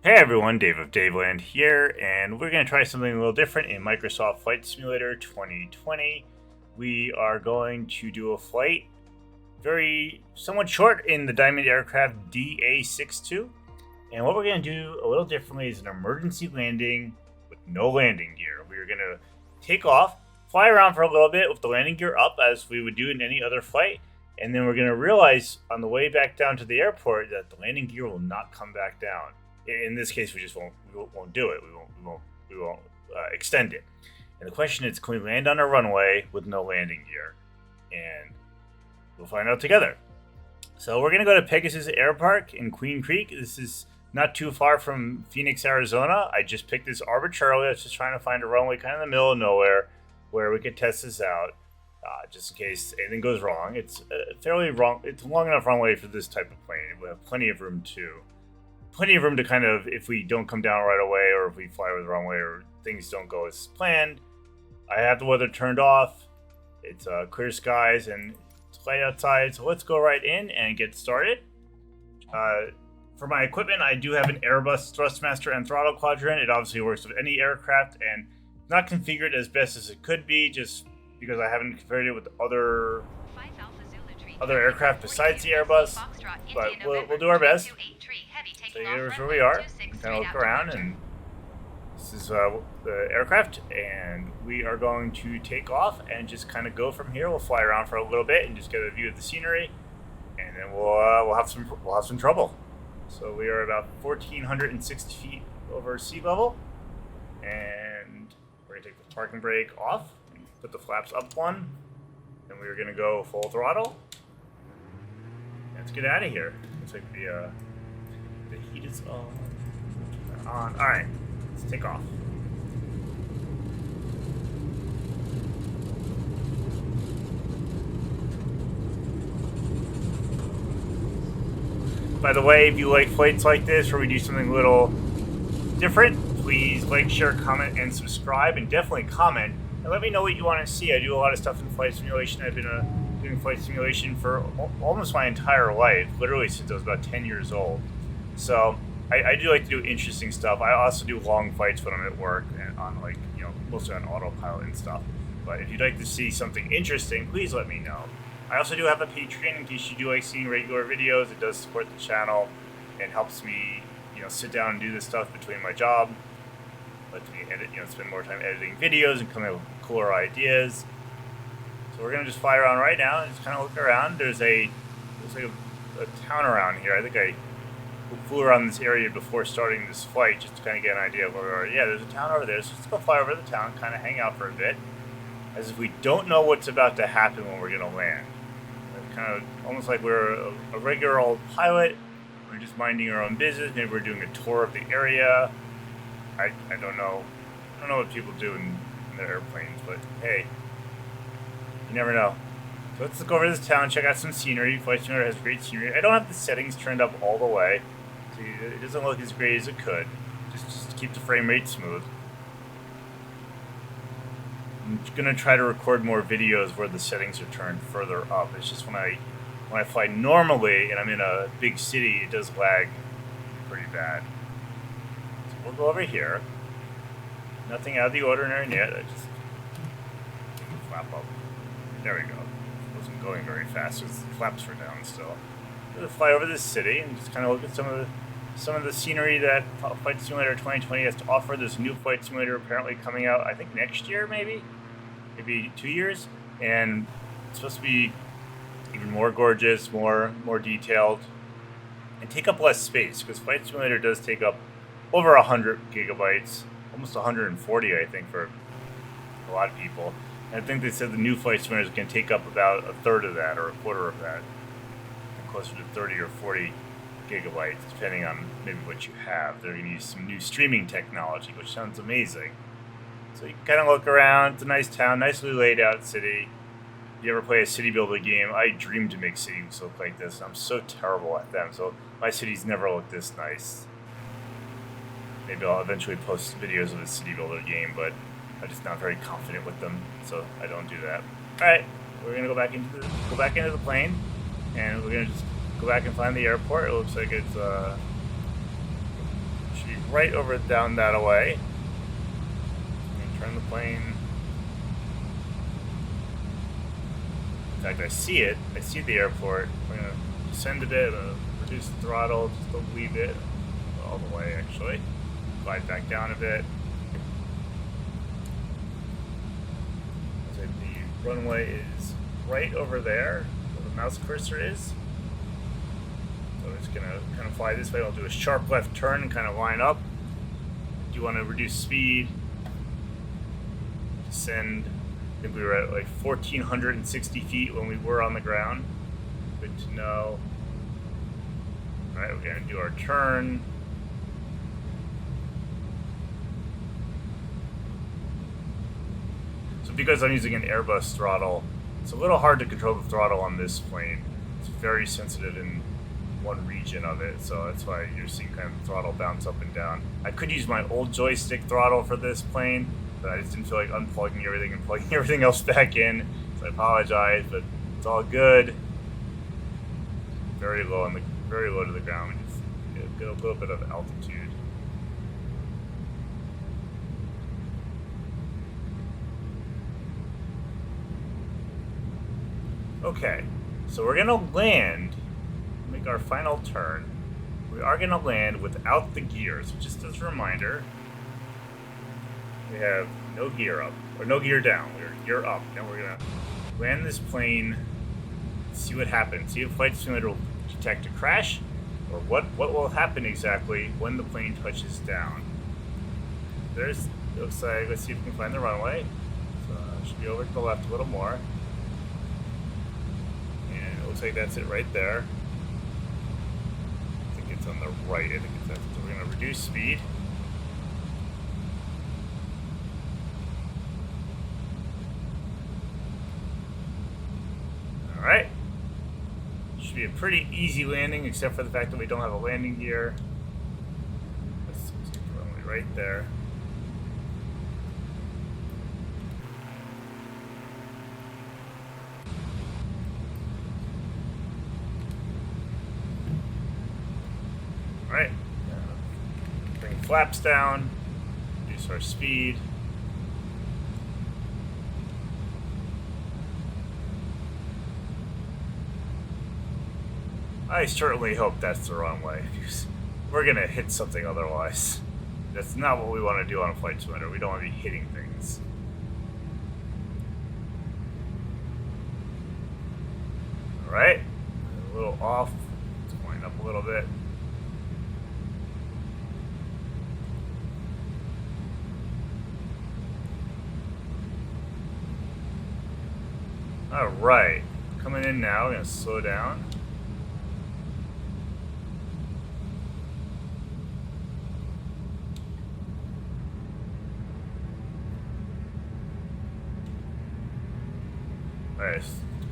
Hey everyone, Dave of Daveland here, and we're going to try something a little different in Microsoft Flight Simulator 2020. We are going to do a flight somewhat short in the Diamond Aircraft DA62. And what we're going to do a little differently is an emergency landing with no landing gear. We're going to take off, fly around for a little bit with the landing gear up as we would do in any other flight, and then we're going to realize on the way back down to the airport that the landing gear will not come back down. In this case, we just won't do it. We won't extend it. And the question is, can we land on a runway with no landing gear? And we'll find out together. So we're gonna go to Pegasus Air Park in Queen Creek. This is not too far from Phoenix, Arizona. I just picked this arbitrarily. I was just trying to find a runway kind of in the middle of nowhere where we could test this out, just in case anything goes wrong. It's It's a long enough runway for this type of plane. We have plenty of room to kind of, if we don't come down right away or if we fly over the wrong way or things don't go as planned. I have the weather turned off. It's clear skies and it's light outside. So let's go right in and get started. For my equipment, I do have an Airbus Thrustmaster and throttle quadrant. It obviously works with any aircraft and not configured as best as it could be just because I haven't configured it with other aircraft besides the Airbus. But we'll do our best. So here's where we are. Kind of look around, and this is the aircraft, and we are going to take off and just kind of go from here. We'll fly around for a little bit and just get a view of the scenery, and then we'll have some trouble. So we are about 1,460 feet over sea level, and we're gonna take the parking brake off, and put the flaps up one, and we're gonna go full throttle. Let's get out of here. Looks like the heat is on. Alright, let's take off. By the way, if you like flights like this where we do something a little different, please like, share, comment, and subscribe, and definitely comment and let me know what you want to see. I do a lot of stuff in flight simulation. I've been doing flight simulation for almost my entire life, literally since I was about 10 years old. So I do like to do interesting stuff. I also do long flights when I'm at work and on mostly on autopilot and stuff. But if you'd like to see something interesting, please let me know. I also do have a Patreon in case you do like seeing regular videos. It does support the channel and helps me, sit down and do this stuff between my job. Lets me edit, spend more time editing videos and coming up with cooler ideas. So we're gonna just fly around right now and just kind of look around. There's like a town around here. I think I flew around this area before starting this flight just to kind of get an idea of where we are. Yeah, there's a town over there, so let's go fly over the town, kind of hang out for a bit, as if we don't know what's about to happen when we're going to land. Kind of almost like we're a regular old pilot. We're just minding our own business. Maybe we're doing a tour of the area. I don't know. I don't know what people do in their airplanes, but hey, you never know. So let's go over to this town, check out some scenery. Flight Simulator has great scenery. I don't have the settings turned up all the way. So it doesn't look as great as it could. Just to keep the frame rate smooth. I'm going to try to record more videos where the settings are turned further up. It's just when I fly normally and I'm in a big city, it does lag pretty bad. So we'll go over here. Nothing out of the ordinary yet. I just take the flap up. There we go. Wasn't going very fast because the flaps were down still. We're going to fly over this city and just kind of look at some of the scenery that Flight Simulator 2020 has to offer. There's a new Flight Simulator apparently coming out, I think next year maybe 2 years, and it's supposed to be even more gorgeous, more detailed, and take up less space, because Flight Simulator does take up over 100 gigabytes, almost 140 I think for a lot of people. And I think they said the new Flight Simulator is going to take up about a third of that or a quarter of that, closer to 30 or 40 gigabytes, depending on maybe what you have. They're going to use some new streaming technology, which sounds amazing. So you can kind of look around. It's a nice town, nicely laid out city. If you ever play a city builder game, I dream to make cities look like this. I'm so terrible at them, so my cities never look this nice. Maybe I'll eventually post videos of a city builder game, but I'm just not very confident with them, so I don't do that. All right, we're gonna go back into the plane, and we're gonna just go back and find the airport. It looks like it's should be right over down that away. And turn the plane. In fact, I see it. I see the airport. We're gonna descend a bit, reduce the throttle just a wee bit, all the way actually. Glide back down a bit. So the runway is right over there, where the mouse cursor is. So we're just gonna kind of fly this way. We'll do a sharp left turn and kind of line up. Do you want to reduce speed? Descend. I think we were at like 1,460 feet when we were on the ground. Good to know. Alright, we're going to do our turn. So because I'm using an Airbus throttle, it's a little hard to control the throttle on this plane. It's very sensitive in one region of it, so that's why you're seeing kind of the throttle bounce up and down. I could use my old joystick throttle for this plane, but I just didn't feel like unplugging everything and plugging everything else back in, so I apologize, but it's all good. Very low to the ground. Just get a little bit of altitude. Okay, so we're gonna land. Make our final turn. We are gonna land without the gears. So just as a reminder, we have no gear up or no gear down. We're gear up. Now we're gonna land this plane. See what happens. See if Flight Simulator will detect a crash, or what will happen exactly when the plane touches down. There's, looks like, let's see if we can find the runway. So it should be over to the left a little more. And it looks like that's it right there. I think it's on the right. I think it's that. So we're going to reduce speed. Alright. Should be a pretty easy landing, except for the fact that we don't have a landing gear. Let's take the runway right there. Alright. Bring flaps down, reduce our speed. I certainly hope that's the wrong way, because we're going to hit something otherwise. That's not what we want to do on a Flight Simulator. We don't want to be hitting things. Alright, a little off. Let's wind up a little bit. Alright, coming in now, we're going to slow down. Alright,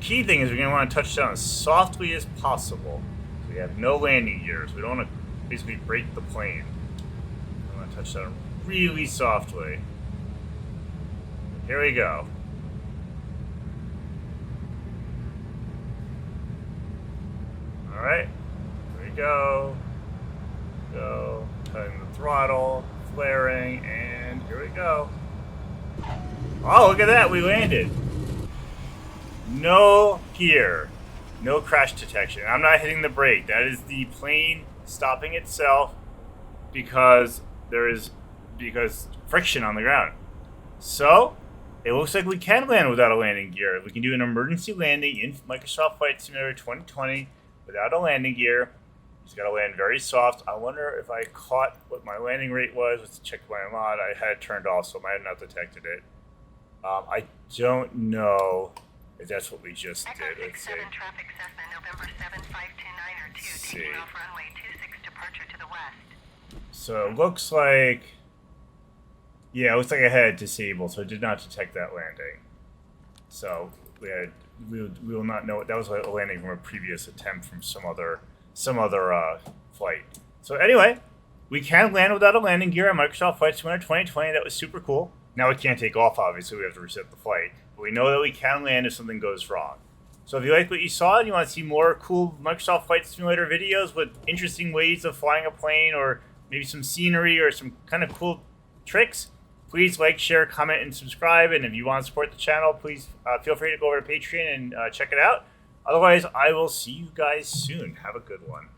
key thing is we're going to want to touch down as softly as possible. So we have no landing gears. We don't want to basically break the plane. We want to touch down really softly. Here we go. Alright, here we go. Go, cutting the throttle, flaring, and here we go. Oh, look at that, we landed. No gear, no crash detection. I'm not hitting the brake. That is the plane stopping itself because friction on the ground. So it looks like we can land without a landing gear. We can do an emergency landing in Microsoft Flight Simulator 2020 without a landing gear. Just got to land very soft. I wonder if I caught what my landing rate was. Let's check my mod. I had it turned off, so I might have not detected it. I don't know. That's what we just did. Let's see. Traffic Cessna, November 75292, taking off runway 26, departure to the west. So it looks like, yeah, it looks like I had it disabled, so it did not detect that landing. So we will not know. That was a landing from a previous attempt from some other flight. So anyway, we can land without a landing gear on Microsoft Flight Simulator 2020. That was super cool. Now we can't take off, obviously. We have to reset the flight. But we know that we can land if something goes wrong. So if you like what you saw and you want to see more cool Microsoft Flight Simulator videos with interesting ways of flying a plane or maybe some scenery or some kind of cool tricks, please like, share, comment, and subscribe. And if you want to support the channel, please feel free to go over to Patreon and check it out. Otherwise, I will see you guys soon. Have a good one.